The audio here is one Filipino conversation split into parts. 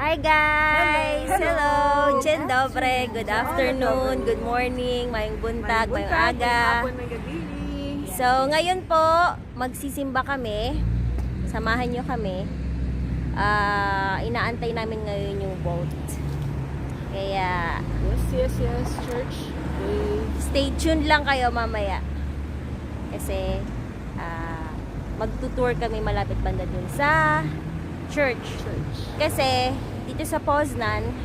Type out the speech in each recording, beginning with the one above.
Hi guys! Hello! Dzień dobry! Good afternoon, good morning, mayong buntag, mayong aga. So ngayon po, magsisimba kami. Samahan nyo kami. Inaantay namin ngayon yung boat. Kaya Yes, church. stay tuned lang kayo mamaya. Kasi magtutour kami malapit banda dun sa church. Kasi dito sa Poznan,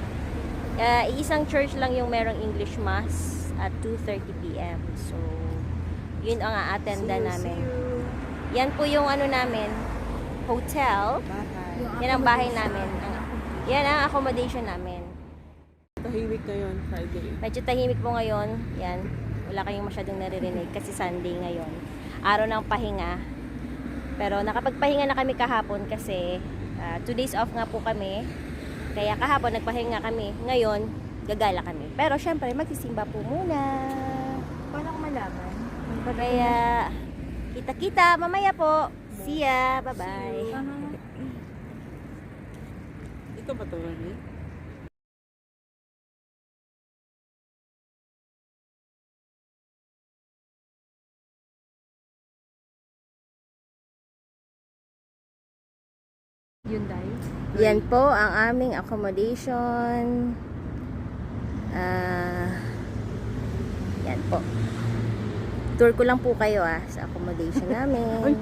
isang church lang yung merong English Mass at 2:30 PM. So, yun ang a-attenda namin. Yan po yung ano namin, hotel. Yan ang bahay namin. Yan ang accommodation namin. Tahimik ngayon, Friday. Medyo tahimik po ngayon. Yan. Wala kayong masyadong naririnig kasi Sunday ngayon. Araw ng pahinga. Pero nakapagpahinga na kami kahapon kasi 2 days off nga po kami. Kaya kahapon nagpahinga kami. Ngayon, gagala kami. Pero syempre, magsisimba po muna. Paano ko malaman? Kaya, kita-kita mamaya po. See ya. Bye-bye. Ito ba ito, Rani? Hyundai. Yan po ang aming accommodation. Yan po. Tour ko lang po kayo sa accommodation namin.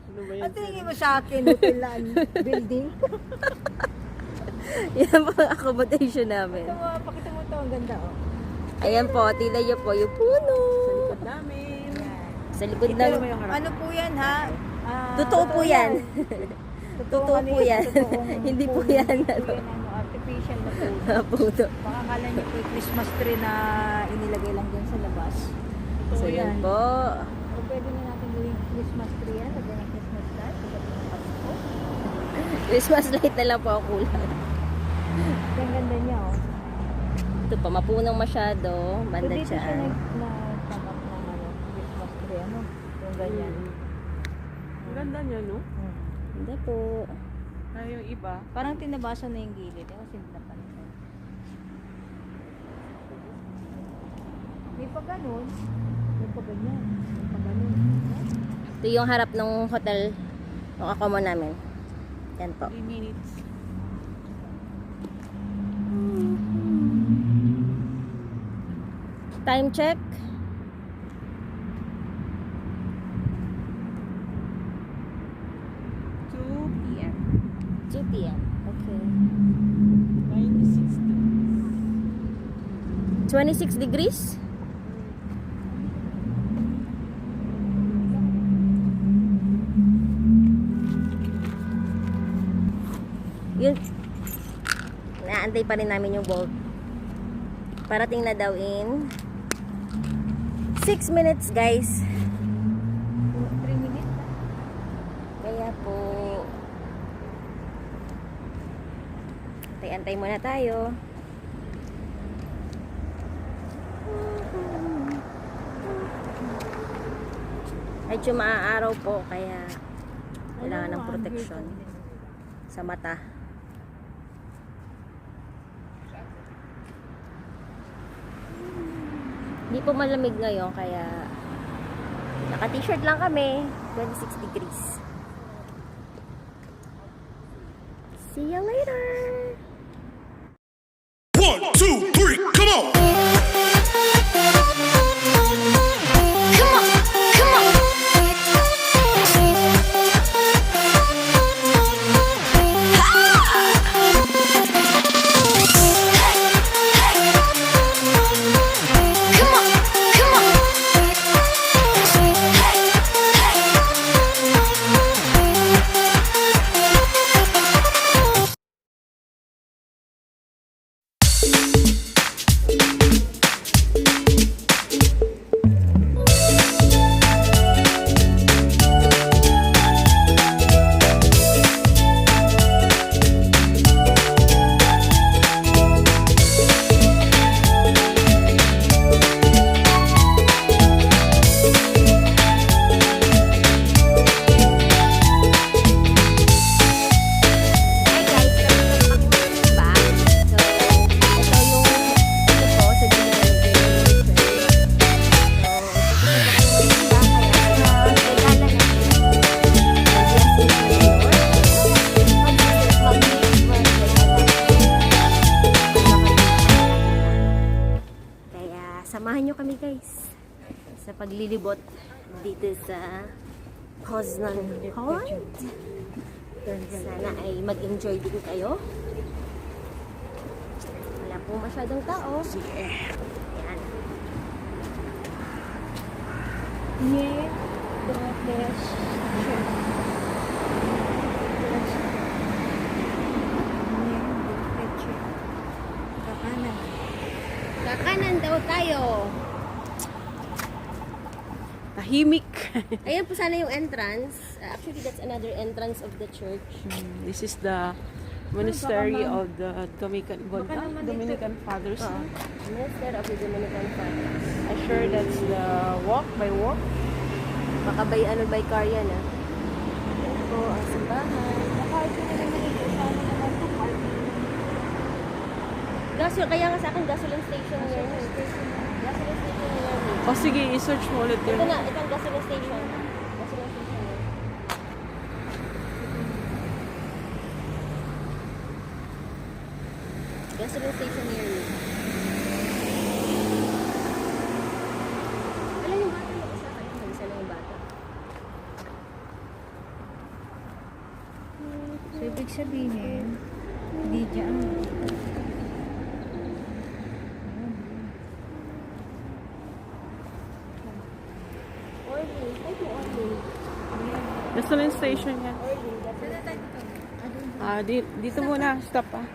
Ano ba yan? Ang tingin mo sa akin, hotelan, building. Yan po ang accommodation namin. Ito mo, pakita mo ito, ang ganda Ayan po, tila niyo po yung puno. Sa likod namin. Sa likod ng... Ano po yan ha? Totoo po yan. Totoo po yan. Hindi po yan. Artificial na po. Puno. Baka kala niyo po yung Christmas tree na inilagay lang dyan sa labas. So yan po. O pwede na natin gawing Christmas tree yan. Lagyan ng Christmas light. Lagyan ng Pasko. Christmas light na lang po ang kulay. Ang ganda niya Ito pa, mapunong masyado. Banda Dito siya dyan. nagtanap ng Christmas tree. Yung ganyan. Ang ganda niya, no? Hindi po. Kaya yung iba. Parang tinabasan na yung gilid. Kasi sinapan na. May pa ganun. May pa ganyan. May pa ganun. Ito yung harap ng hotel ng akamo namin. Yan po. 3 minutes. Time check. 2 p.m. 2 p.m. Okay. 26 degrees? Yun. Naantay pa rin namin yung bolt. Parating na daw in 6 minutes, guys. 3 minutes. Kaya po, antay muna tayo. Medyo maaaraw po, kaya kailangan ng protection sa mata. Hindi po malamig ngayon, kaya naka-t-shirt lang kami. 26 degrees. See you later! 1, 2, 3, come on! maglibot dito sa Poznan Port. Sana ay mag-enjoy din kayo. Wala pong masyadong tao. Sige. Ayan. Nie, Budapest. Kakanan. Kakanan daw tayo. Tahimik. Ayan po sana yung entrance. Actually, that's another entrance of the church. This is the monastery of the Dominican Fathers. Monastery of the Dominican Fathers. I'm sure that's the walk. Baka by car yan ah. Ayan po ang simbahan. Kaya nga sa akin, gasoline station yan. Gasoline station yan. O sige, i-search mo ulit Ito yun. na, ito ang gasoline station. Gasoline station yan. Gasoline station near me. Alam yung bata yung isa kayo. Isa lang yung bata. So, ibig sabihin, hindi dyan. Orly. Ay, po Orly. Gasoline station yan. Orly. Gasoline station. Dito muna. Stop ah.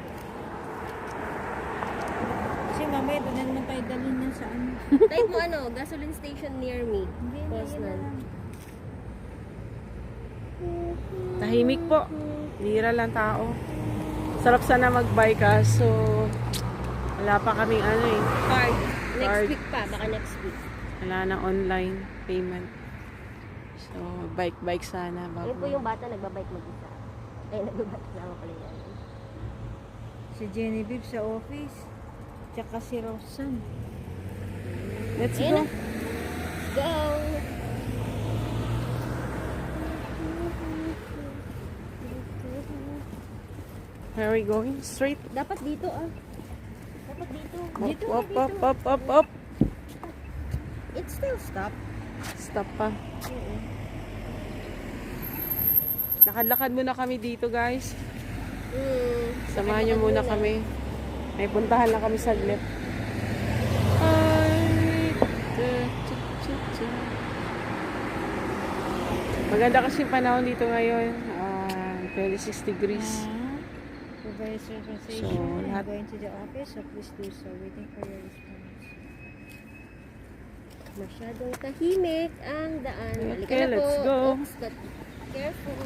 Kasi mamaya doon na naman tayo dalhin yan sa ano. Type mo ano, gasoline station near me. Hindi, Poznan. Tahimik po. Lira lang tao. Sarap sana mag-bike so wala pa kaming ano eh. Card. Next Card. week pa, baka next week. Wala na online payment. So, bike sana. Ano po yung bata nagbabike mag-isa? Ay, nagbabike sama pala yan. Si Genevieve sa office. Tsaka si Rosan. Let's Ayan go. na. Go! Where are we going? Straight? Dapat dito ah. Dapat dito. Dito Up, up. It's still stop. Stop pa. Lakad-lakad muna kami dito, guys. Samahan niyo muna kami. May puntahan lang kami saglit. Maganda kasi yung panahon dito ngayon. 26 degrees. Supervisor So, sensation. lahat- Going to the office, so please do so. Waiting for your response. Masyadong tahimik ang daan. Okay, Halika na let's po. go. Oops, but careful.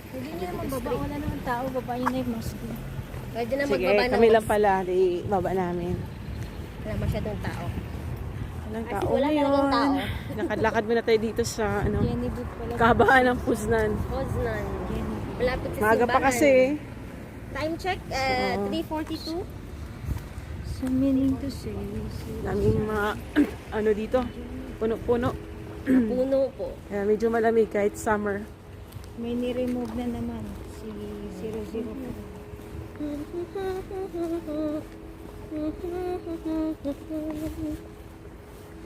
Hindi niya naman baba. Wala naman tao. Baba niyo na yung mask. Pwede na Sige, magbaba ng kami lang pala. Di baba namin. Wala masyadong tao. Walang Kasi tao wala ngayon. talagang tao. Lakad-lakad muna tayo dito sa Genevieve pala. kahabaan ng Poznan. Poznan. Genevieve. Malapit sa Maaga pa simbahan. kasi. Time check, 3:42. So, meaning to say, Daming mga dito. Puno-puno. Puno po. Kaya medyo malamig kahit summer. may ni-remove na naman. Si 00 po.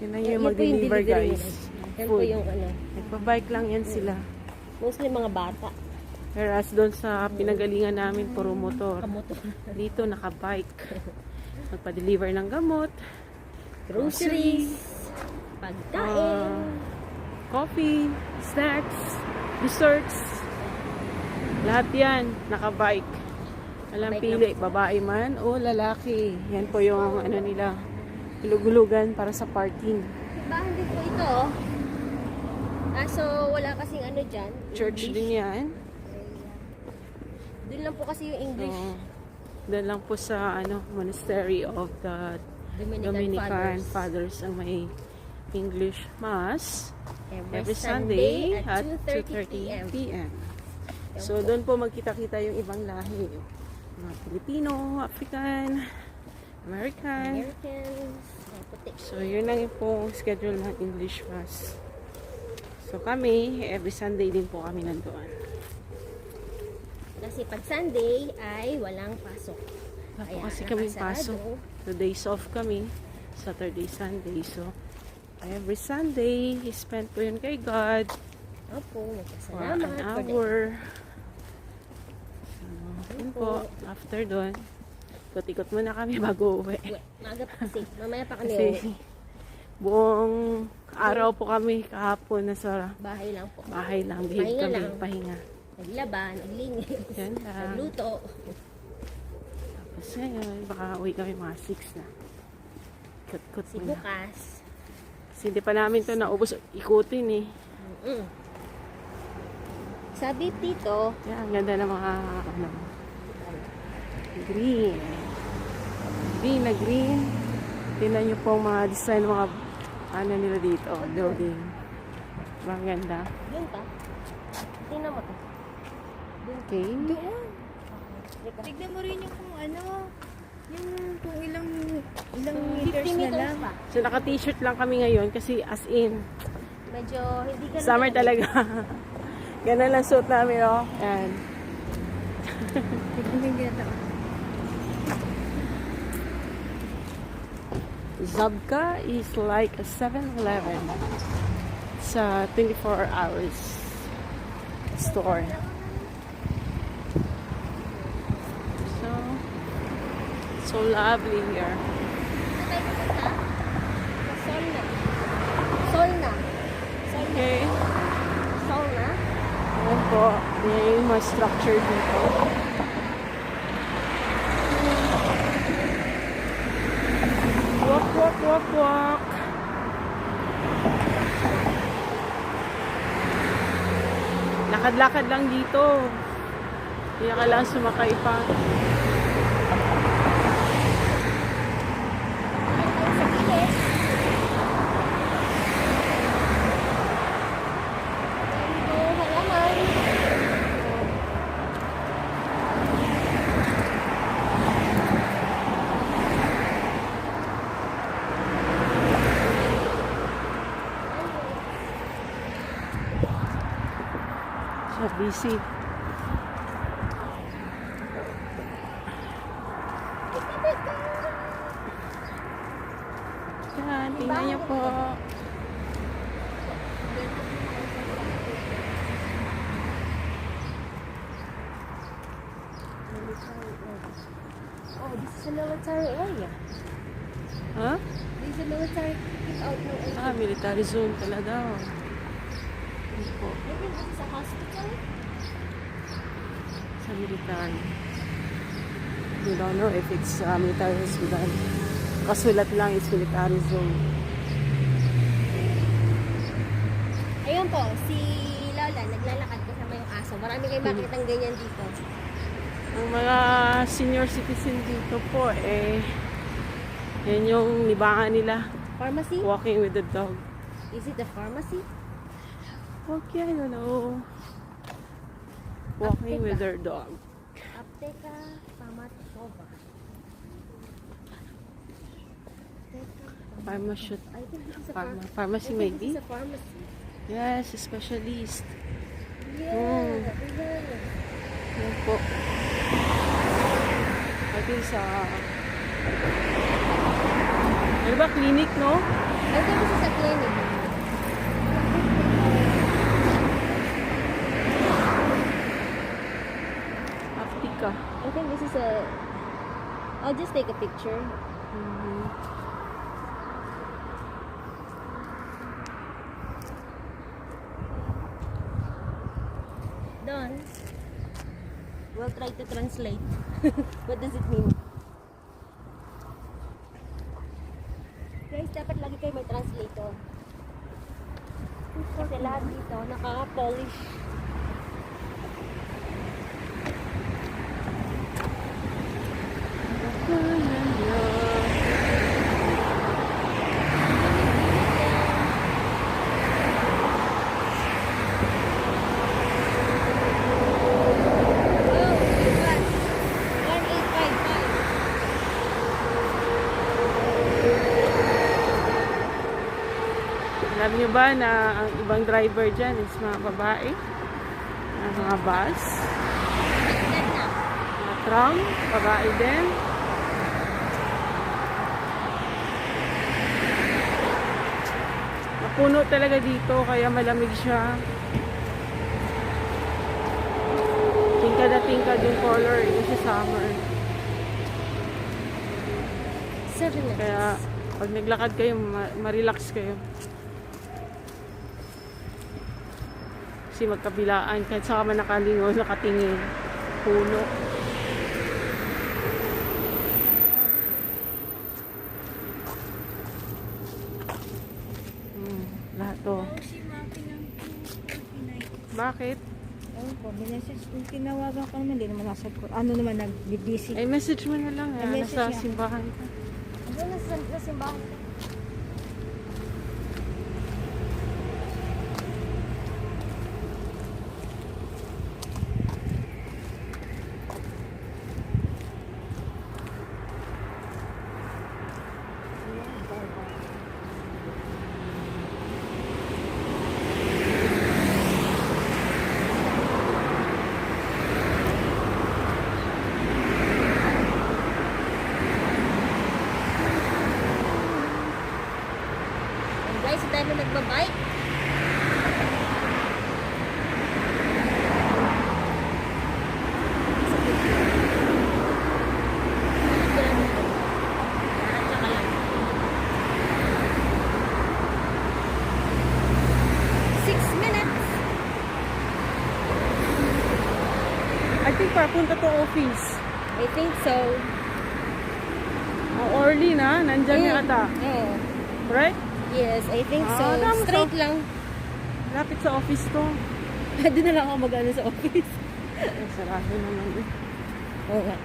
Yun na Yan yung po mag-deliver, delivery guys. nila. Yan po Food. yung ano. Nagpa-bike lang yan sila. Mostly mga bata. Whereas doon sa pinagalingan namin, puro motor. Kamoto. Dito, naka-bike. Magpa-deliver ng gamot, Groceries. Pagkain. coffee, snacks, desserts. Lahat yan, naka-bike. Walang Bike pili, babae man o lalaki. Yan po yung nila, hulug-hulugan para sa parking. Simbahan din po ito. So wala kasing ano dyan. Church English. din yan. Doon lang po kasi yung English. So, doon lang po sa monastery of the Dominican Fathers ang may English Mass every Sunday at 2:30 p.m. So doon po magkita-kita yung ibang lahi. Mga Pilipino, African, American. Americans. Puti. So yun lang yung po schedule ng English Mass. So kami, every Sunday din po kami nandoon. Kasi pag Sunday ay walang pasok. Wala po Kaya kasi kami nakasarado. pasok. 2 days off kami. Saturday, Sunday. So, every Sunday, spend po yun kay God Opo, for magpasalamat. an hour. Yun po, after doon, ikot-ikot muna kami bago uwi. Maaga pa kasi. Mamaya pa kami Kasi uwi. buong araw po kami kahapon nasa Bahay lang po. bahay lang, bihig Pahinga kami, lang. pahinga. Naglaba, naglinis. Yan lang. Nagluto. Tapos ngayon, baka uwi kami mga 6 na. Ikot-ikot Si muna. bukas. Kasi hindi pa namin to naubos ikutin eh. Sabi dito, Yan, ang ganda ng mga ano, green. Green na green. Tingnan nyo po ang mga design, mga ano nila dito, building. Ang ganda. yun pa. Tingnan mo to. Okay. Doon. Tignan mo rin yung kung ano, yung kung ilang 50 meters na meters lang. pa. So naka-t-shirt lang kami ngayon kasi as in, Medyo hindi ganun. summer talaga. Ganun lang suot namin, oh. Yan. Tignan mo yung ginataon. Zabka is like a 7-Eleven. It's a 24 hours store. So lovely here. Solna. Solna. Okay. Solna. Ayan po. Yan yung mga structure dito. Walk, walk, walk, walk. Lakad-lakad lang dito. Hindi ka lang sumakay pa. Sa gilid. Ito, halaman. So busy. Yan, tingnan niyo po. Oh, this is a military area. Ha? This is a military keep-out no area. Ah, military zone pala daw. Yan po, I think this is a hospital. sa military. We don't know if it's military hospital. Kasulat lang is military zone. Ayun po, si Lola, naglalakad kasama yung aso. Marami kayong makitang ganyan dito. Ang mga senior citizen dito po, yan yung libangan nila. Pharmacy? Walking with the dog. Is it a pharmacy? Okay, I don't know. Walking with their dog. Apteka Pamatova. Pharmacy, I think this is a pharmacy I think maybe? this is a pharmacy. Yes, specialist. Yeah, Yan po. I think sa... Ano ba? Clinic, no? I think this is a clinic. Aptika. I think this is a... I'll just take a picture. Don, we'll try to translate. What does it mean? Guys, dapat lagi kayo may translator. Kasi lahat dito naka-polish. Oh, this one. 1855. Alam niyo ba na ang ibang driver dyan is mga babae? Mga bus, Dagdag na. mga tram, babae din. puno talaga dito, kaya malamig siya. Tingkad na tingkad yung color kasi summer. 7 minutes. Kaya pag naglakad kayo, ma-relax kayo. Kasi magkabilaan, kahit saka man nakalingon, nakatingin. Puno. Lahat to. Bakit? Ewan ko, minessage, yung tinawagan ko naman, hindi naman nasa ko. Ano naman, nag-busy. Ay, message mo na lang. Message Nasa niya. simbahan ka. Ano na simbahan? Guys, sa tayo na nagbabike. I think papunta to office. I think so. Ang early na, nandyan yung ata. Yeah. Right? Yes, I think so. tama, Straight lang. Lapit sa office to. Doon na lang ako mag-ano sa office. Ay, sarado naman eh. Oo nga.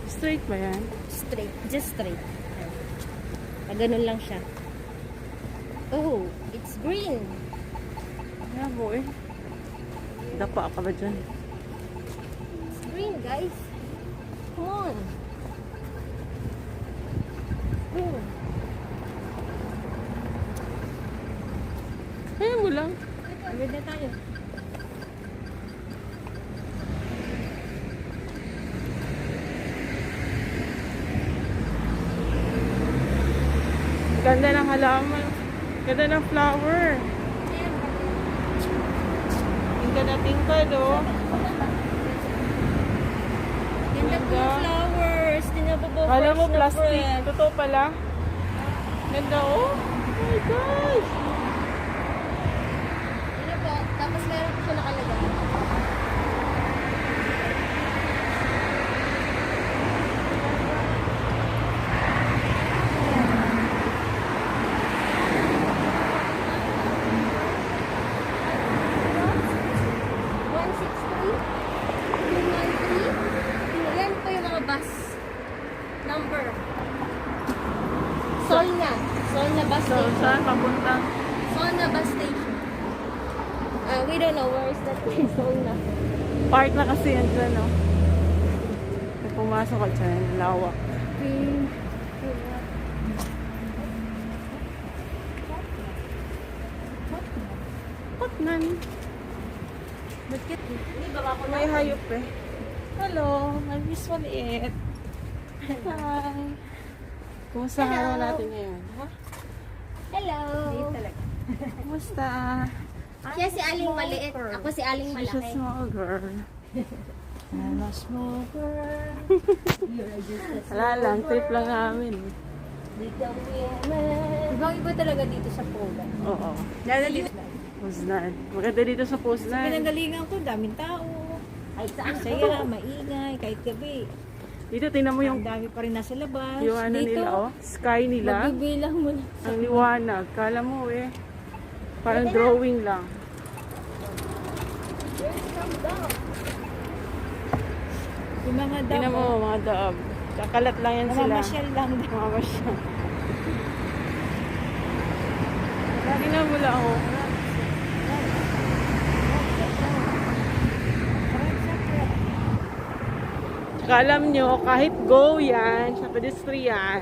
Straight ba yan? Straight. Just straight. Ganun lang siya. Oh, it's green. Kaya mo eh. Dapa ka ba dyan? It's green, guys. Come on. Green. Kaya mo lang. Agad na tayo. Ganda ng halaman. Ganda ng flower. Tingkad na tingkad oh. Ganda po yung flowers. Tinapabofresh Kala mo na plastic. bread. Totoo pala. Ganda oh. Oh my gosh. Ano po? Tapos meron po siya nakalagay. Yan po yung mga bus number. Solna. Solna bus So, station. saan papunta? Solna bus station. We don't know where is that place. Solna. Park na kasi yan dyan oh. Kaya pumasok ka dyan. Lawak. Patnan. May hayop eh. Hello, I'm Miss Maliit. Hi. Kumusta ang araw natin ngayon? Ha? Hello. Kumusta? Siya si Aling Maliit. Ako si Aling She's a Malaki. small girl. I'm a small girl. Wala lang, trip lang namin. Ibang iba talaga dito sa Poland. Oo. Lalo dito. Poznan. Maganda dito sa Poznan. Pinanggalingan ko, daming tao. Kahit saan. Saya, maingay, kahit gabi. Dito tingnan mo yung Ang dami pa rin nasa labas. yung ano dito, nila oh, sky nila. magbibilang mo na. Ang liwanag. Kala mo eh. Parang drawing lang. Yung mga damo. Tingnan mo mga daab. Kakalat lang yan sila. Namamasyal lang. Namamasyal. Tingnan mo lang oh. Tsaka alam nyo, kahit go yan sa pedestrian,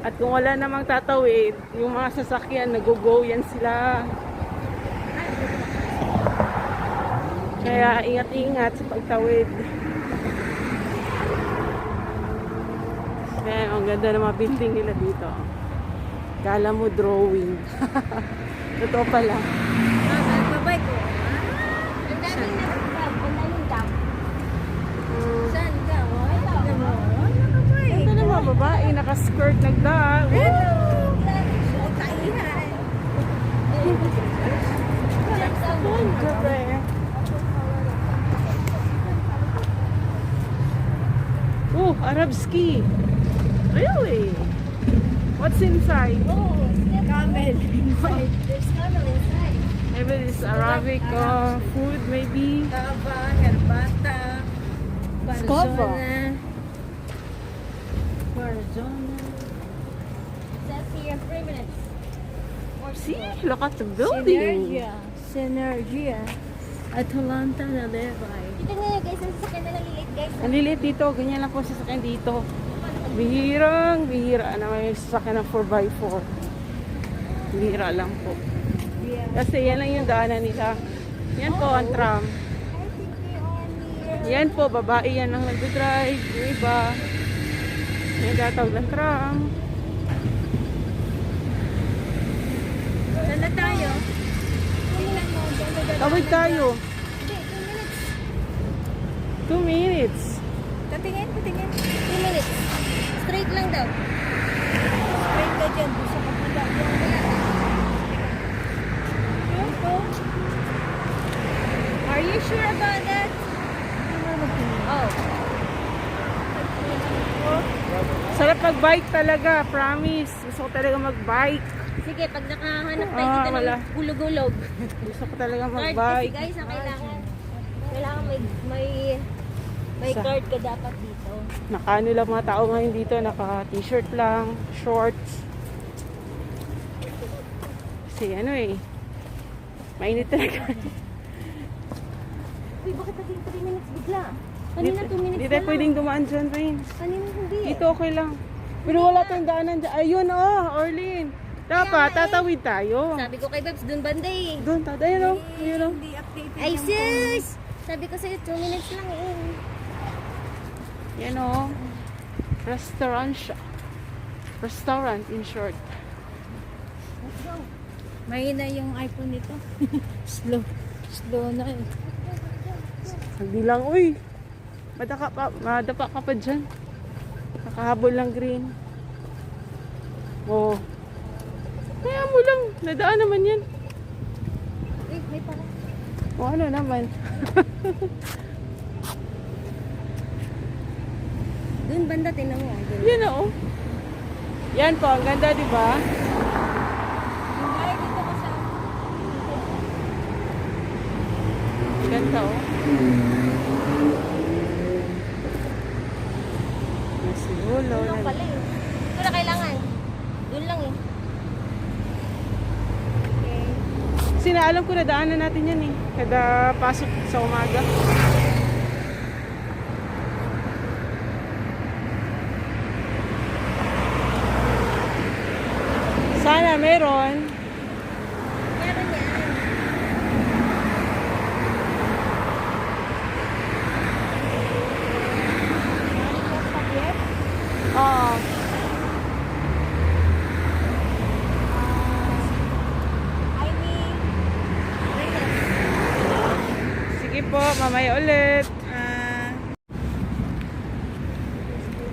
at kung wala namang tatawid, yung mga sasakyan, nag-go yan sila. Kaya ingat-ingat sa pagtawid. Ayan, ang ganda ng mga building nila dito. Kala mo drawing. Totoo pala. Babay ko. Ang daming nagdab. Ang daming dam. Saan ka? Tignan mo. Nakabay. Ganda ng mga babae, naka-skirt, nagdag. Hello! Oh, kaihan. Grabe. Oh, Arab ski. Really? What's inside? Oh, Camel. there's camel inside. Maybe it's Arabic food, maybe. Kava, herbata, Kava. Barzona. Says here 3 minutes. See, look at the building. Synergia. Atalanta na Levay. Dito nga guys, ang sasakyan na nalilit guys. Ang lilit dito, ganyan lang po sasakyan dito. Bihira na may sasakyan ng 4x4. Bihira lang po. Kasi yan lang yung daanan nila. Yan po ang tram. Yan po, babae yan ang nag-drive. Yung iba, yung tatawag ng tram. Saan na tayo? Tawid tayo. Hindi, 2 minutes. 2 minutes. Tatingin. 2 minutes. Straight lang daw. Straight ka dyan. Doon sa kapila. Are you sure about that? Oh. Sarap mag-bike talaga, promise. Gusto ko talaga mag-bike. Sige, pag nakahanap tayo Ah, dito wala. ng gulog-gulog. Gusto ko talaga Card kasi mag-bike. guys, ang kailangan. Kailangan may Sa- card ka dapat dito. Nakaano lang mga tao ngayon dito, naka-t-shirt lang, shorts. Kasi ano mainit talaga. Uy, bakit naging 3 minutes bigla? Kanina 2 minutes Hindi na tayo lang. pwedeng dumaan dyan, Rain. Kanina hindi. Dito okay lang. Pero wala tayong daanan dyan. Ayun, Orlin. Dapat, tatawid tayo. Sabi ko kay Babs, dun banda eh. Doon, ayun o. Ayun o. Hindi updated Ay yung sis! Sabi ko sa'yo 2 minutes lang eh. Yan o. Restaurant siya. Restaurant in short. phone. Mahina yung iPhone nito. Slow na eh. Hindi lang, uy. Madapa ka pa dyan. Nakahabol lang green. Oh. Kaya mo lang. Nadaan naman yan. Uy, may pala. O ano naman. Dun banda, tinan mo. Dun. Yan o. Yan po, ang ganda, di ba? Hindi, dito ko sa... Ganda o. Mas lulo. Dun lang pala eh. Ito na kailangan. Dun lang eh. Okay. Sinaalam ko na daanan natin yan eh. Kada pasok sa umaga. Sana meron. Meron yan. Oo. I mean, Sige po, mamaya ulit.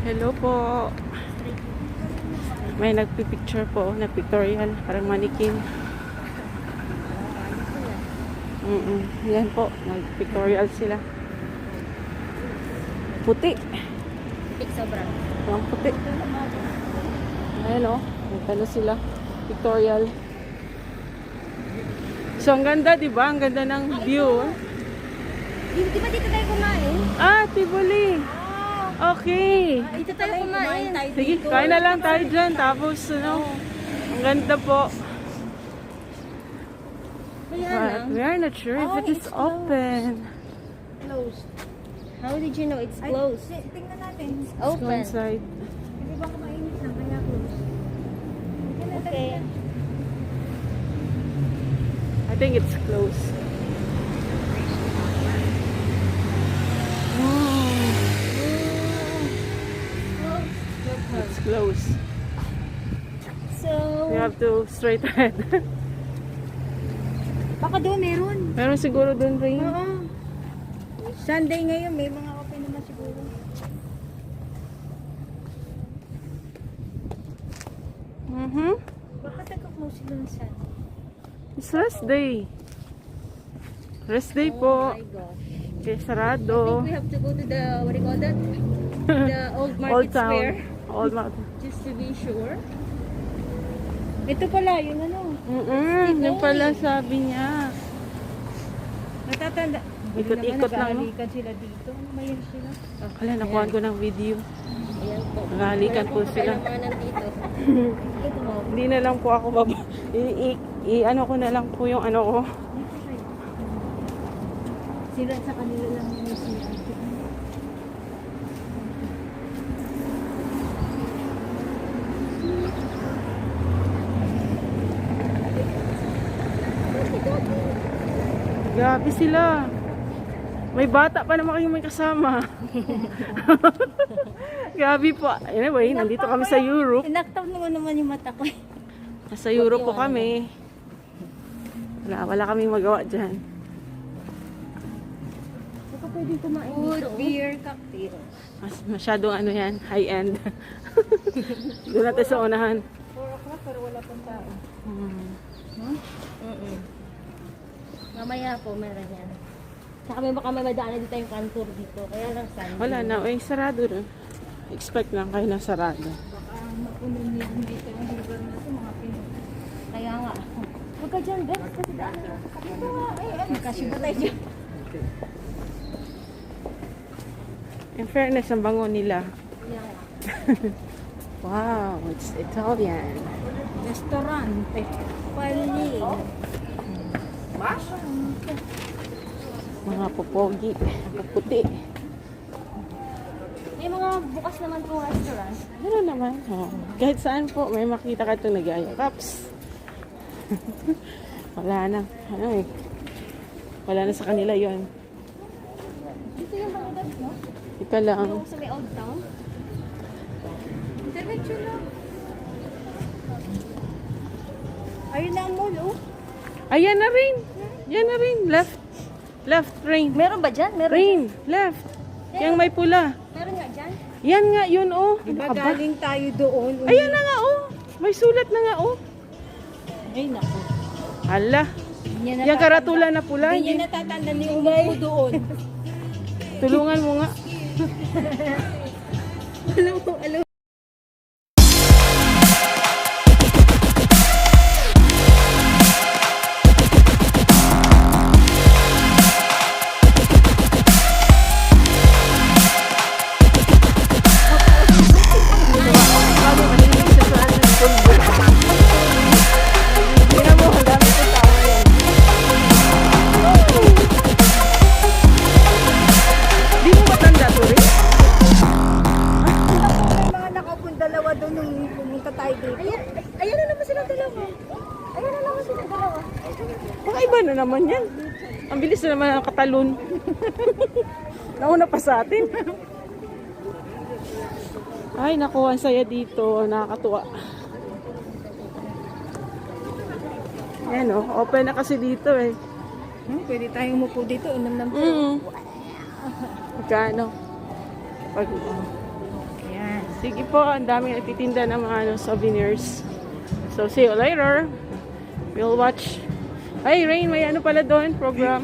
Hello po. May nagpipicture po, nagpictorial, parang mannequin. Yan po, nagpictorial sila. Puti. Tik sobra. Ang puti. Ayan o, ano sila, pictorial. So, ang ganda, di ba? Ang ganda ng view. Di ba dito tayo kumain? Tivoli. Okay. Dito tayo kumain. Sige, kain na lang tayo dyan. Tapos, ang ganda po. Kaya But lang. we are not sure if it is it's open. Closed. How did you know it's closed? Tingnan natin. Let's go Open. inside. Hindi ba kumainit na kaya closed? Okay. I think it's closed. closed. So, We have to straight ahead. Baka doon meron. Meron siguro dun rin. Oo. Sunday ngayon, may mga open naman siguro. Baka taga-close sila ng Sunday. It's rest day. Rest day po. my gosh. Kaya I sarado. think we have to go to the, what do you call that? The old market Old town. square. Old market. Just to be sure. Ito pala, yung ano. Yung pala sabi niya. Natatanda. Ikot-ikot lang, no? Nag-aalikan sila dito. Ano ba yun sila? Kala, nakuhaan ko ng video. Ayan po. Nangalikan po sila. Kailangan dito. Hindi na lang po ako ano ko na lang po yung ano ko. Sila sa kanila lang yung sila. Grabe sila. May bata pa naman kayong may kasama. Grabe po. Anyway, nandito kami sa Europe. Tinaktaw naman yung mata ko. Nasa Europe po kami. Wala kaming magawa dyan. Baka pwedeng kumain Food, dito. beer, cocktail. Masyadong ano yan, high-end. Doon natin sa unahan. 4 o'clock pero wala pang tao. Mamaya po, meron yan. Saka may baka may madaanan dito yung kantor dito. Kaya lang Sunday. Wala na, sarado na. Expect lang kayo na sarado. Baka mapunan niya dito ang lugar na ito, mga Pinoy. Kaya nga. Huwag ka dyan, guys. Kasi daanan. Ito nga, Magkasiba tayo dyan. In fairness, ang bango nila. Kaya nga. Wow, it's Italian. Restaurante. Pali. Mga pupogi, puputi. May mga bukas naman pong restaurant. Ano naman? Oh. Kahit saan po, may makita ka itong nag-ayakaps. Wala na. Ano eh. Wala na sa kanila yon. Dito yung mga no? Ika lang. Yung sa may old town. Diretso lang. Ayun na ang mall, oh. Ayan na rin. Yan na rin. Left, rain. Meron ba dyan? Meron Rain, left. Yang may pula. Meron nga dyan? Yan nga, yun oh. Diba Ano ka ba? galing tayo doon? Ayan na nga oh. May sulat na nga oh. Ay, naku. Hala. Hindi niya Yung karatula na pula. Hindi niya natatanda ni umupo doon. Tulungan mo nga. Alam. Tingnan mo, ang dami ko tao yan. Di mo matanda to rin? May mga nakaupong dalawa doon nung pumunta tayo dito. Ayan na naman silang dalawa. Ayan na naman silang dalawa. Baka iba na naman yan. Ang bilis na naman ang katalon. Nauna pa sa atin. Ay, naku, ang saya dito. Nakakatuwa. Ayan o, open na kasi dito eh. Pwede tayong umupo dito. Inom ng Magkano? Pag, Yan. sige po, ang daming nagtitinda ng mga souvenirs. So, see you later. We'll watch. Ay, Rain, may ano pala doon, program.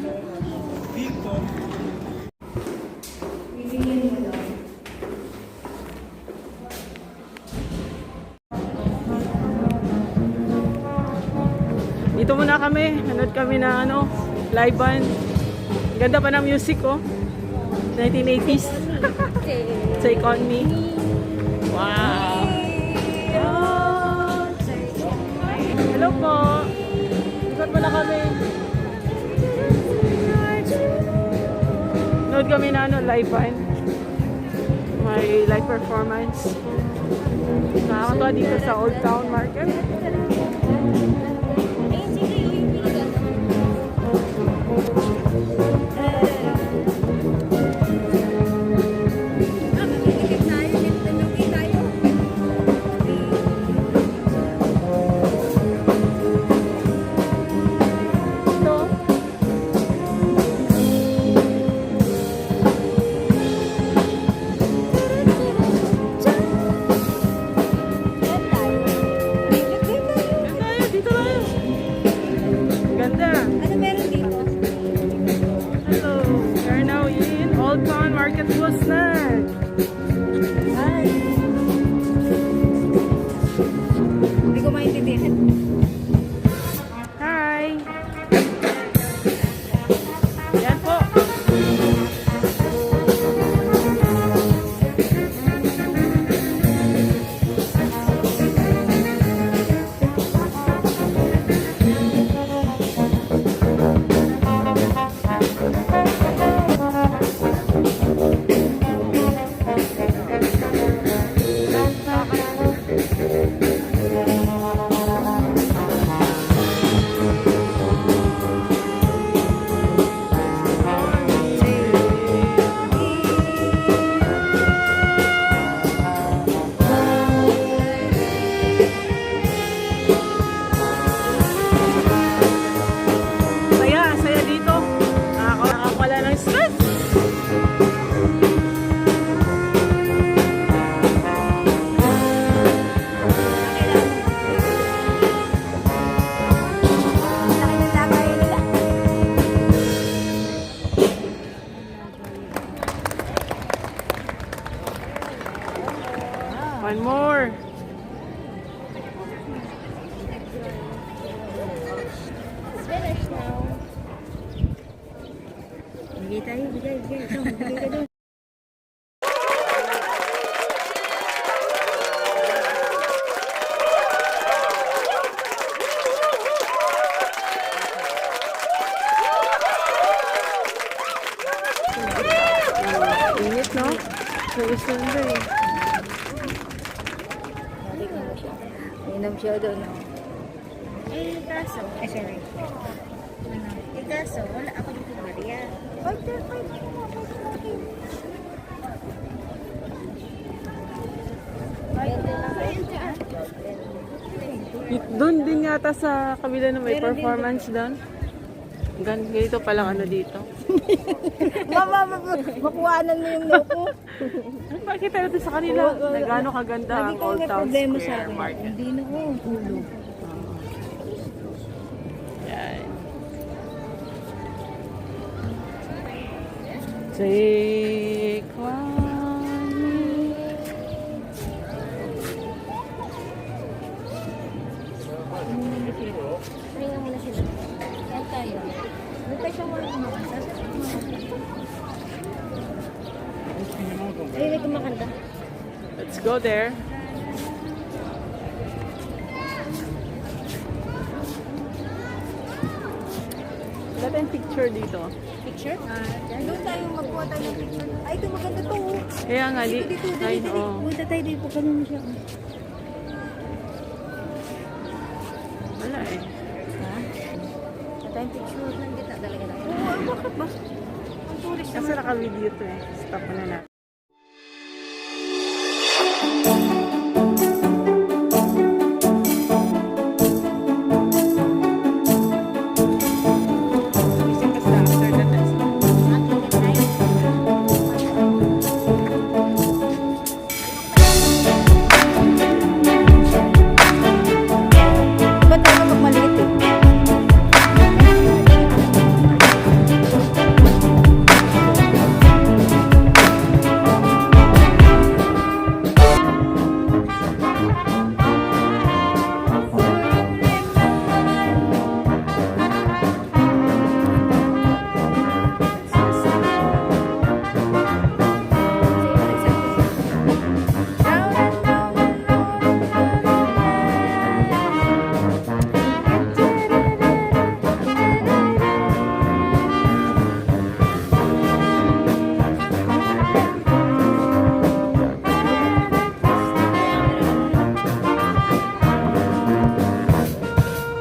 Dito muna kami. Nanood kami ng ano, live band. Ganda pa ng music, oh. 1980s. Take on me. Wow. Hello po. Ikot pala kami. Nanood kami na ano, live band. May live performance. Nakakatawa dito sa Old Town Market. Bigay tayo, bigay. Ito, bigay ka doon. Init, no? Very Sunday. Inom siya doon. Kaso, sorry. Kaso, wala ako dito, Maria. Doon din yata sa kabila na may performance doon. Ganito palang ano dito. Makuhanan mo yung loko. Ano pakita natin sa kanila? Na gaano kaganda ang Old Town Square Market. Hindi na ko. Hulog. Yan. Take one. Ringan mo na sila. Yan tayo. Doon tayo siya muna kumakanta. Ay, may kumakanta. Let's go there. Wala tayong picture dito. Picture? Doon tayo magkuha tayo ng picture. Ay, ito maganda to. Kaya nga, di. Ay, oo. Punta tayo dito. Ganun siya. Wala eh. Ha? Sa tayong picture. Nandito talaga tayo. Oo, bakit ba? Ang tourist Kasi naka-video to eh. Stop na na. Ba't tayo magmaliit eh?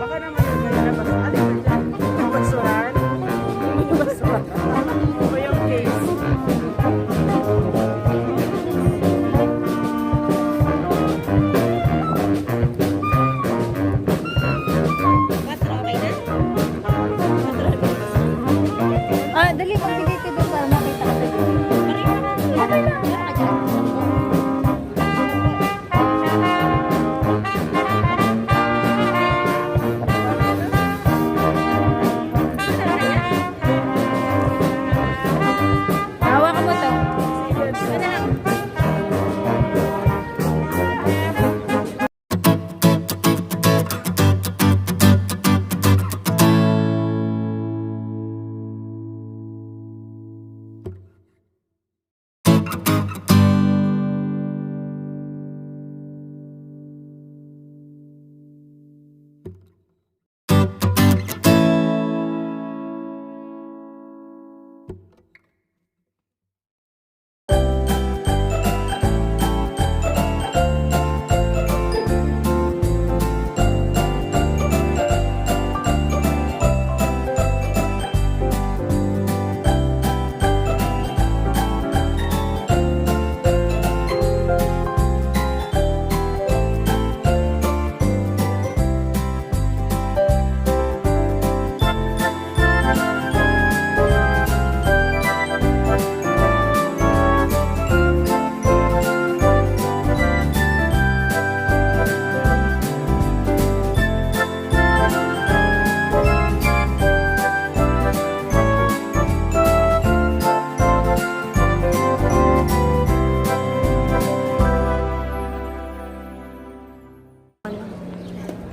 Baka naman yung may labas. Ano yun dyan? Yung basuran? Yung basuran. O yung case? Ah, dali, magbigay ka doon para makita ka doon. Hawakan mo to.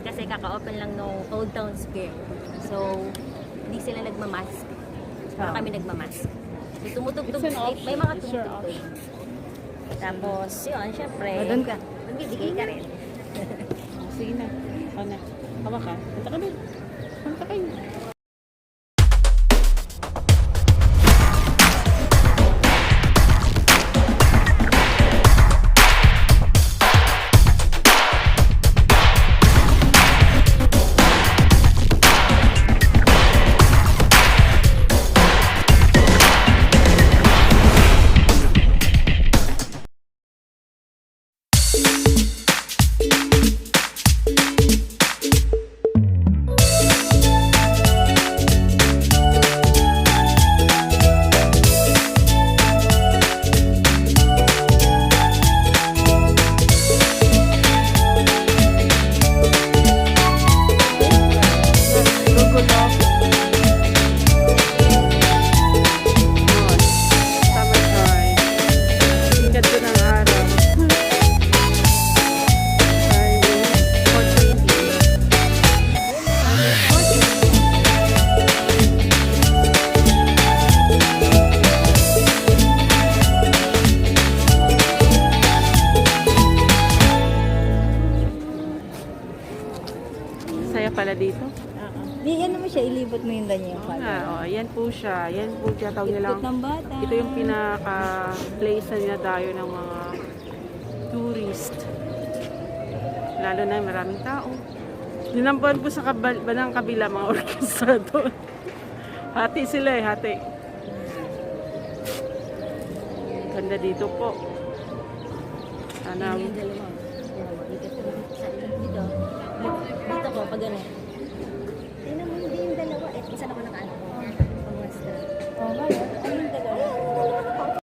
Kasi kaka-open lang no Old Town Square. So, hindi sila nagmamask. Pero kami nagmamask. May tumutugtog. It's an May option. mga It's your tumutugtog. option. Tapos, yun, syempre. O, doon ka. Magbibigay ka rin. Sige na. Ako na. Hawa ka. Punta kami. Punta kayo. Saya pala dito. Di, yan naman siya, ilibot mo yung ganyan. Oo nga, yan po siya. Yan po siya, tawag nilang, Ikot ng bata. ito yung pinaka-place na dinadayo ng mga tourist. Lalo na maraming tao. Dinampuan po sa banang kabila mga orkestra doon. Hati sila hati. Ganda dito po. Sana, Yung dalawa. Dito. Dito ko, pag ano. Tingnan mo, hindi yung dalawa. Isa na ko nakaano. Pang-western. Oh, kaya. Ano yung dalawa?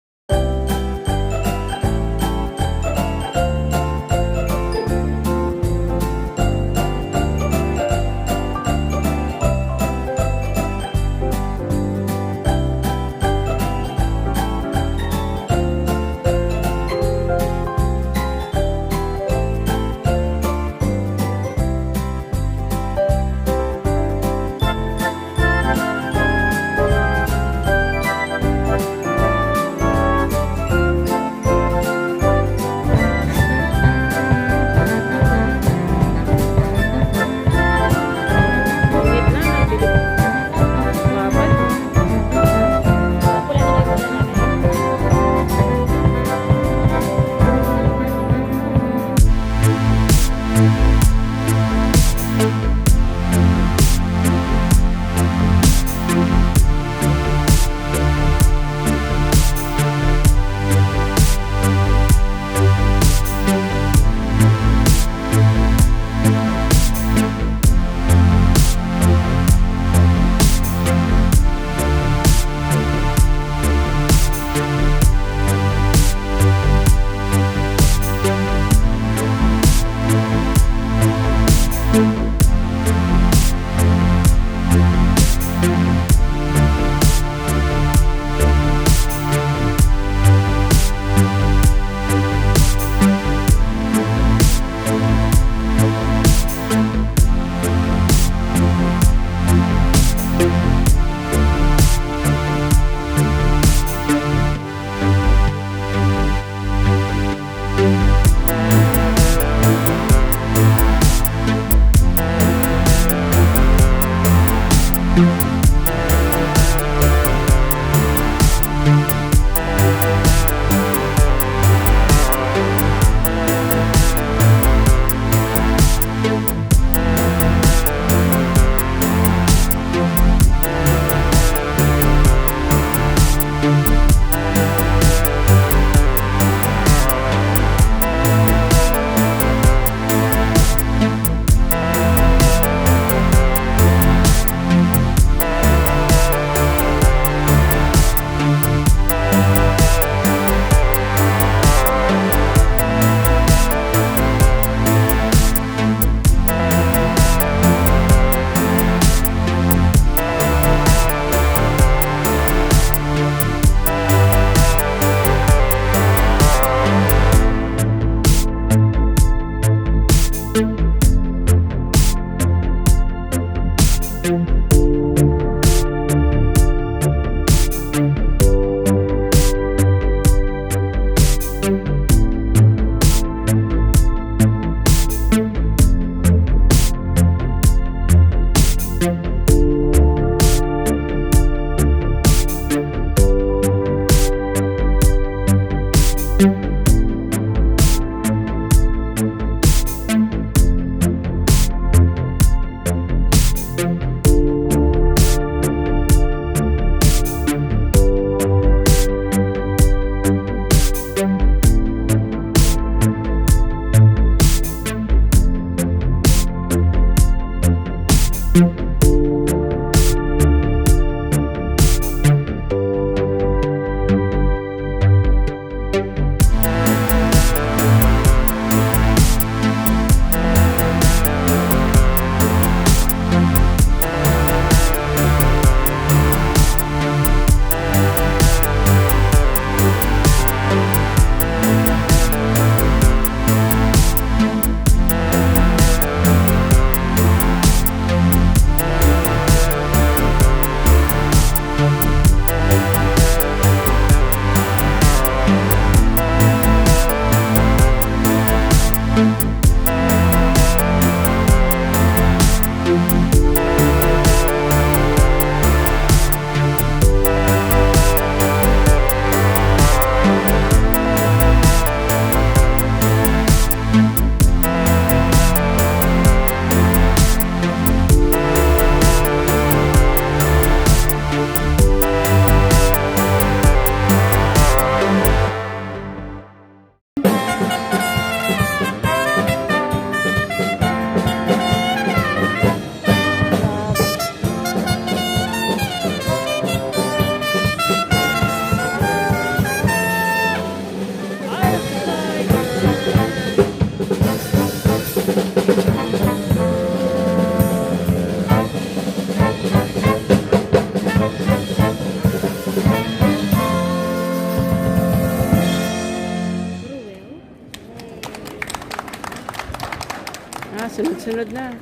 Sunod na.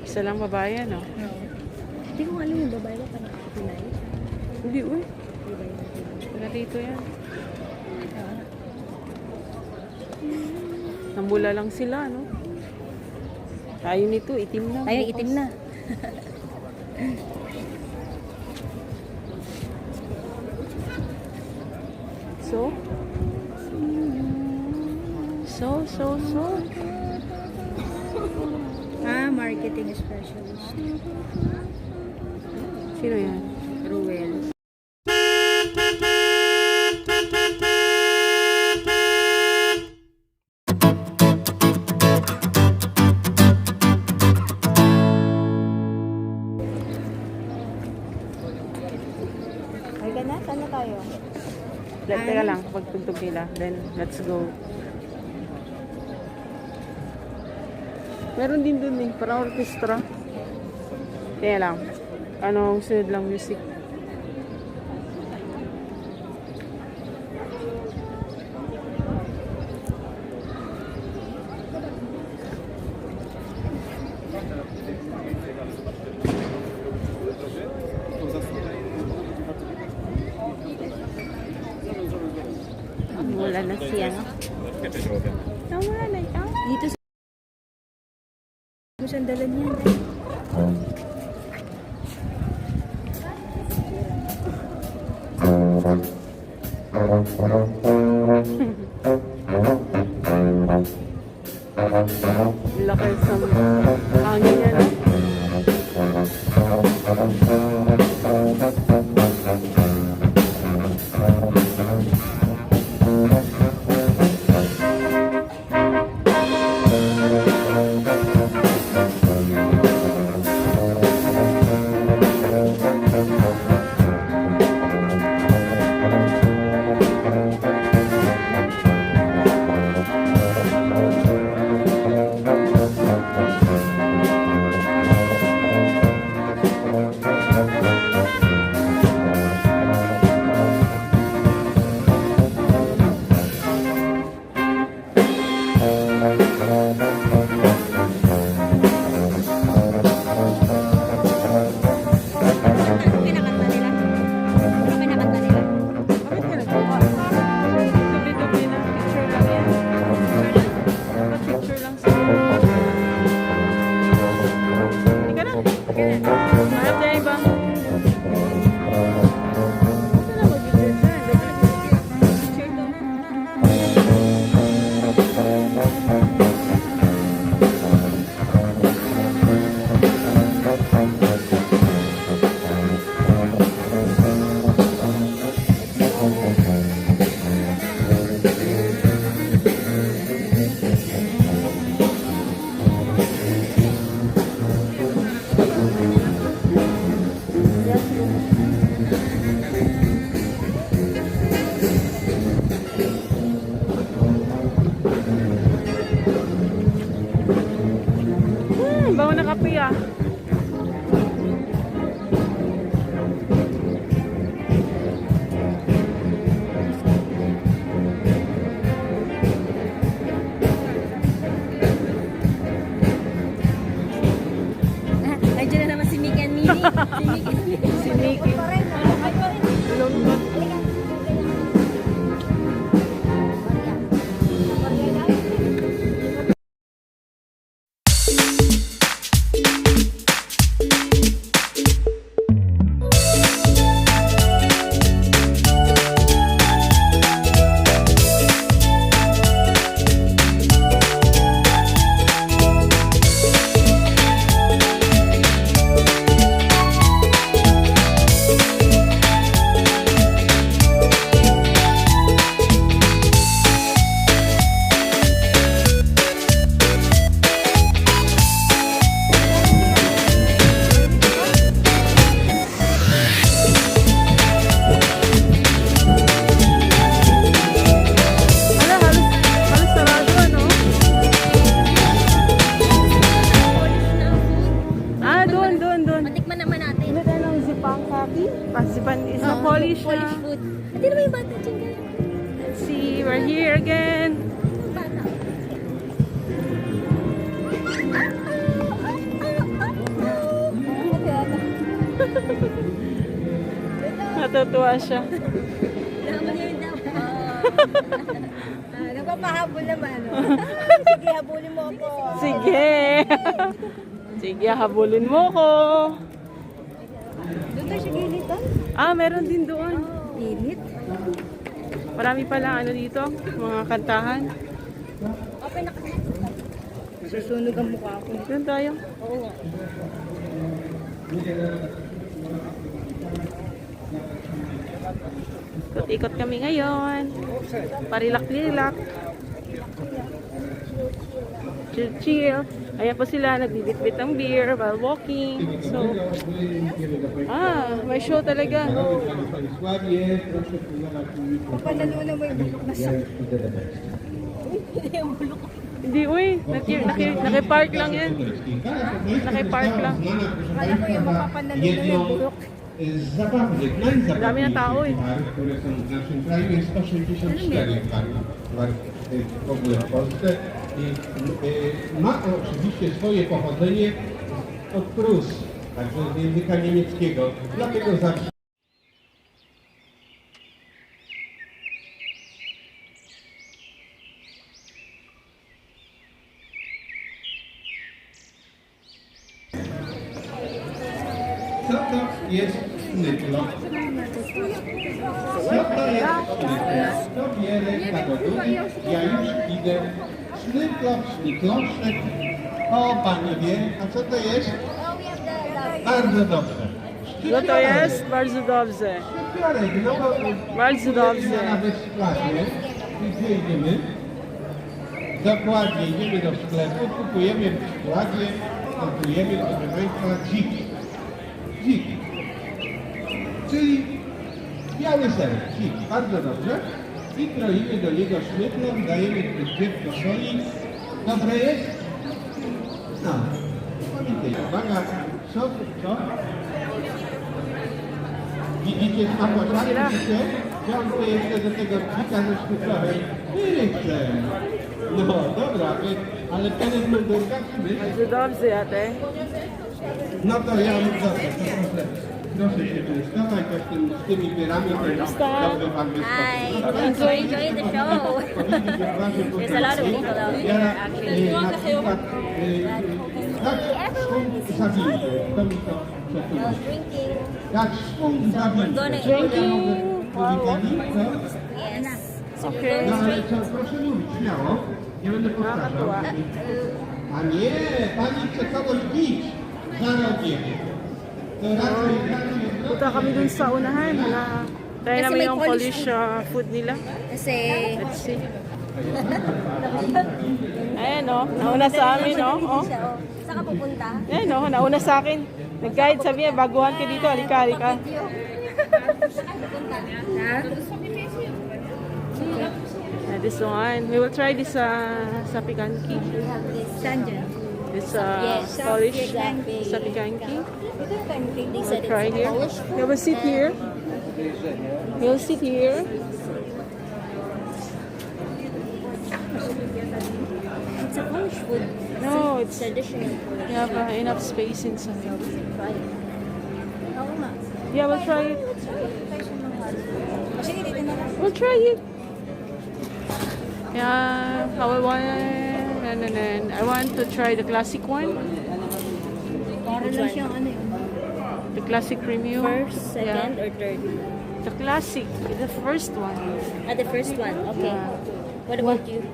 Isa lang babae, no? Hindi ko alam yung babae ba pa Pinoy? Hindi, uy. Wala dito yan. Nambula lang sila, no? Tayo nito, itim na. Tayo, itim na. So? So? Marketing specialist. Sino yan? Ruel. Ay ka na? Saan na tayo? Teka lang, pagtugtog nila. Then, let's go. Meron din dun eh, parang orchestra. Kaya lang, anong sunod lang music. Wala na siya, no? Tama na, Dito sa sandalan niya. Laki sa hangin niya, no? Bawa na kape ah. Nandiyan na naman si Mickey and Minnie. Si Mickey. Lungkot. Pasipan is na polish na. Polish food. Hindi naman yung bata dyan. Let's see, we're here again. Bata. Natutuwa siya. Naman yun daw. Nagpapahabol naman. Sige, habulin mo ako. Sige. Sige, habulin mo ko. Doon tayo sa gilid, ah. Ah, meron din doon. Init. Marami pala ano dito, mga kantahan. Okay na kasi. Susunog ang mukha ko. Doon tayo. Oo nga. Ikot-ikot kami ngayon. Parilak-lilak. Chill-chill. Ayan po sila, nagbibit-bit ng beer while walking. So, may show talaga. Panalo mo yung bulok na sakit. Hindi, uy. Naki-park lang yan. Naki-park lang. Kala ko yung mapapanalo na yung bulok. Dami ng tao eh. Które są w naszym kraju, jest 164 w ogóle w Polsce i ma oczywiście swoje pochodzenie od Prus, także z języka niemieckiego, dlatego zawsze Co to jest sznytlo? Co to jest sznytlo? To wiele zagodów. Ja już idę. Sznytlo, sznytloszek. O, pani wie. A co to jest? Bardzo dobrze. Co to jest? Bardzo dobrze. Sznytlarek, no bo Bardzo dobrze. nawet w sklepie. I gdzie idziemy? Dokładnie, idziemy do sklepu, kupujemy w składzie, kupujemy, proszę Państwa, dziki. Dziki. Czyli biały ser, dziki, bardzo dobrze. I kroimy do niego sznytlą, dajemy dziecko soli. Dobre jest? No. Pamiętaj, uwaga, co? Widzicie smakoczanie, widzicie? Wziąłem jeszcze do tego dzika ze sznytlowym. Chcę. No, dobra, ale ten jest mundurka, czy my? Bardzo dobrze, ate. No to ja proszę się częstować, z tymi pierami, to dobrze Pan Hi. wyspoczył. Enjoy the show. There's a lot of people out here, actually. Na przykład, dać szwung zawinię, to mi to przetłumaczy. Drinking. Dać szwung zawinię. Drinking. Yes. Okay. No ale co, proszę mówić, śmiało, nie będę powtarzał. A nie, Pani chce kogoś bić za rogiem. To raczej Punta kami dun sa unahan. Try Kasi namin may yung Polish Polish food nila. Kasi, Let's see. Ayan o, nauna sa amin o. Oh. saan ka pupunta? Ayan o, nauna sa akin. Nag-guide, sabi niya, baguhan ka dito, halika, halika. This one, we will try this sa pikanki. We have this. This Yes, Polish exactly. sa pikanki. They said We'll try it's here. Polish food. We will sit here. We'll sit here. It's a Polish food. No, it's Traditional food. we have enough space inside. Try it. Oo nga. Yeah, we'll try it. Sige, dito na lang. We'll try it. Yeah, I want to try the classic one. Para lang siyang ano yun. The classic premium. First, second, Yeah. or third? The classic, the first one. The first one. Okay. Yeah. What about you?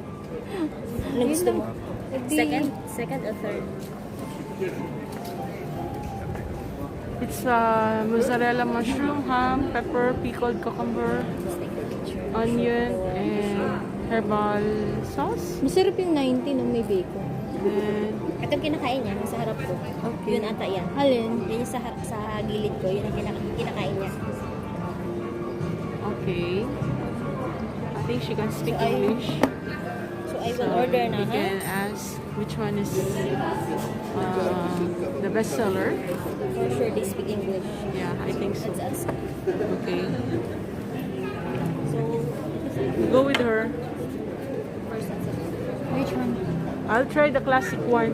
Ano gusto mo? Second? Second or third? It's mozzarella mushroom, ham, pepper, pickled cucumber, Let's take a picture. onion, and herbal sauce. Masarap yung 90 nung may bacon. And Ito yung kinakain niya, nasa harap ko. Okay. Yun ata yan. Alin? Yun yung sa gilid ko, yun ang kinakain niya. okay. I think she can speak So, English. So I will order na, We ha? can ask which one is the best seller. For sure they speak English. Yeah, I think so. Let's ask. Okay. So, Go with her. first and second. Which one? I'll try the classic one.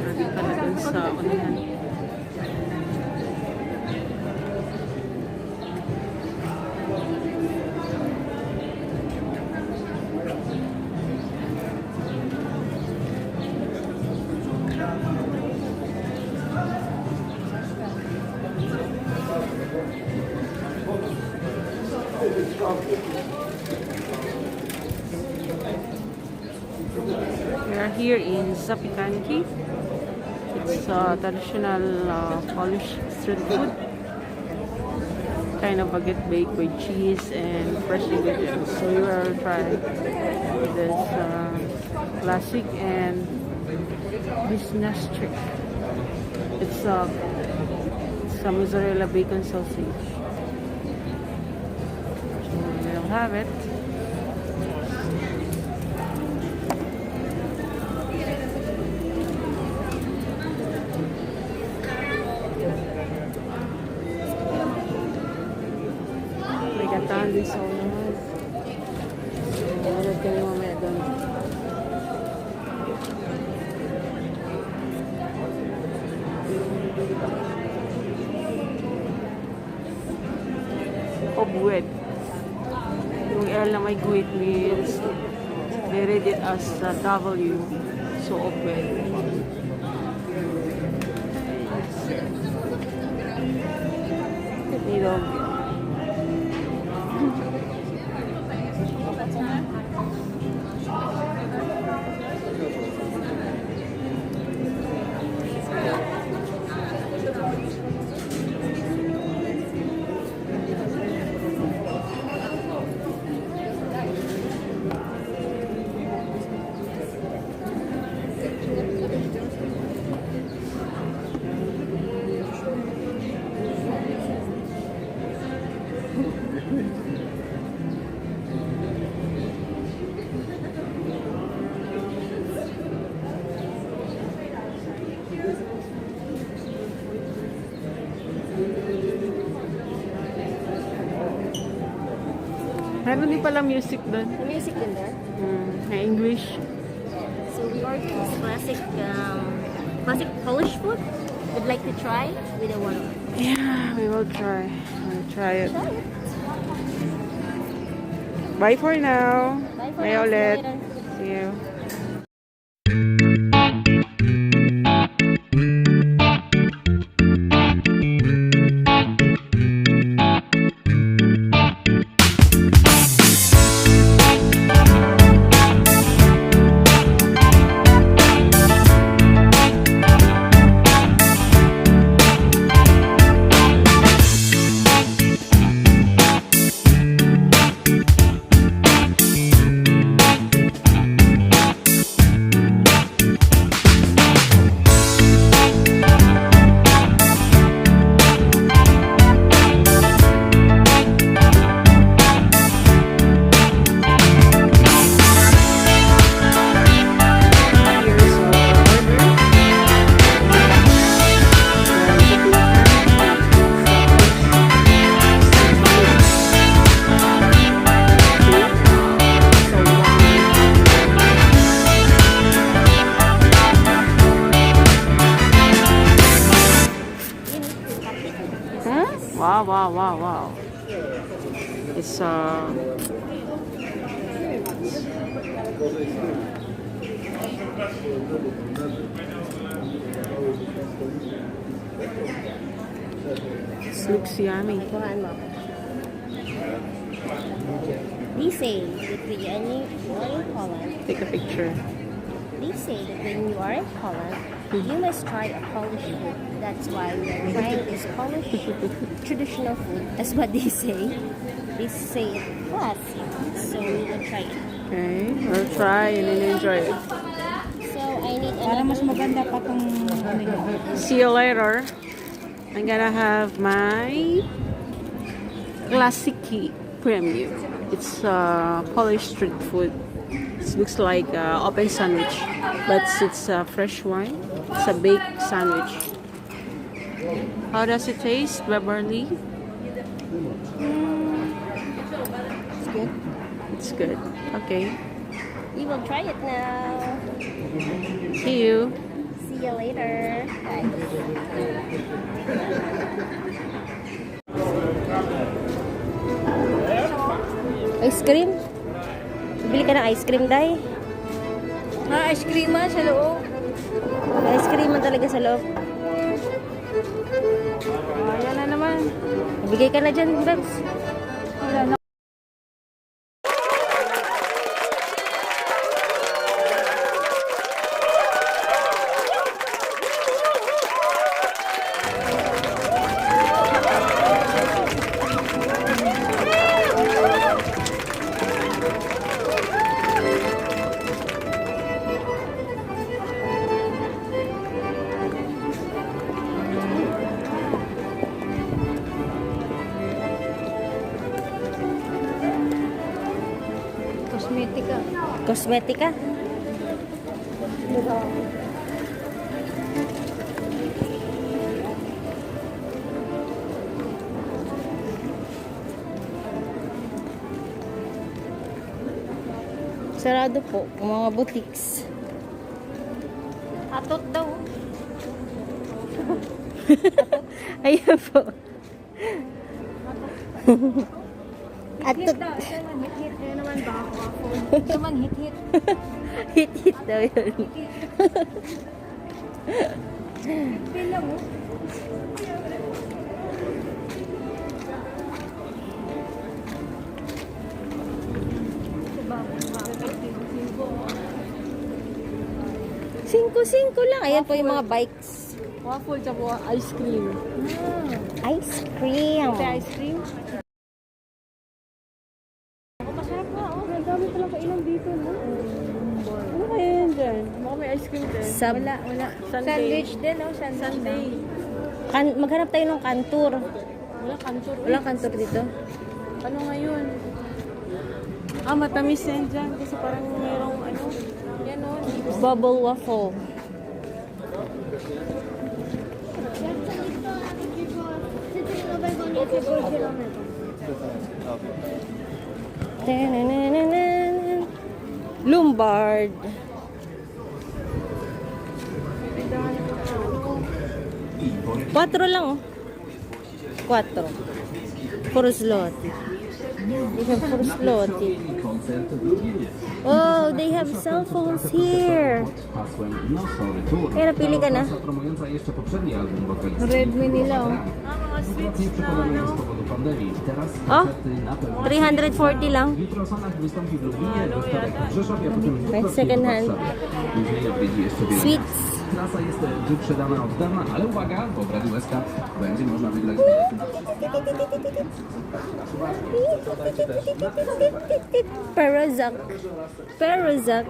Ready ka na dun sa unahan. We are here in Zapitanki. It's traditional Polish street food. Kind of baguette baked with cheese and fresh ingredients. So we will try this classic and business trick. It's a mozzarella bacon sausage. So we'll have it. May kantahan din sa unahan. Manood kami mamaya doon. Obwed. Yung L na may guhit means they read it as W. So, obwed. Nilog. Meron din pala music doon. The music in there. May English. So we ordered this classic Polish food. Would like to try with a one. Yeah, we will try. We'll try it. Try it. Bye for now. Bye for Bye now. See you ulit. later. See you. Wow, wow, wow, wow. It's this looks yummy. Kuhaan mo. They say that when you are in Poland, Take a picture. they say that when you are in Poland, you must try a Polish food. That's why we are trying this Polish traditional food. That's what they say. They say it classic. So we will try it. Okay, we'll try and then enjoy it. So I need Para mas another. maganda pa tong ano yun. See you later. I'm gonna have my classic premium. It's Polish street food. It looks like open sandwich, but it's a fresh one. It's a baked sandwich. How does it taste, Beverly? It's good. It's good. Okay. We will try it now. See you. See you later. Bye. Ice cream? Bili ka ng ice cream, Day? Ice cream sa loob. May ice cream man talaga sa loob. Ayan na naman. Bigay ka na dyan, Babs. Cosmetica. Cosmetica. Sarado po ang mga boutiques. Atot daw. Ayan po. Hit-hit daw. Ito naman hit-hit. Ayan naman ba? Ito naman hit-hit. Hit-hit daw yun. Pila mo. Singko lang. Ayan po yung mga bikes. Waffle tsaka ice cream. Ice cream. Ice cream? Masarap nga. Oh. Ang dami palang kainan dito, no? Ano kaya yan dyan? Baka may ice cream din. Sub. Wala. Sunday. Sandwich din, oh. Sunday. Maghanap tayo ng kantur. Wala kantor. Walang kantur dito. Ano ngayon? Matamis yan dyan. Kasi parang mayroong ano. Yan o. Bubble waffle. Tanananan. Lombard. Quattro lang oh. Quattro. Puro zloty. They have puro zloty. Oh, they have cell phones here. Kaya napili ka na. Redmi nila, oh. Mga sweets na ano. Oh, 340 lang. Okay, second hand. Sweets. Trasa jest wyprzedana od dawna, ale uwaga, bo w Radiu SK będzie można wygrać. Perazak. Perazak.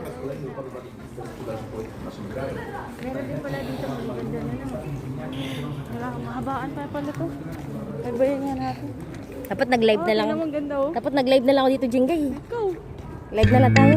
Meron din pala dito maganda na naman. Wala, mahabaan pa pala to. Nagbayan nga natin. Dapat nag-live na lang. Ang ganda oh. Dapat nag-live na lang ako dito, Jingay. Ikaw. Live na lang tayo.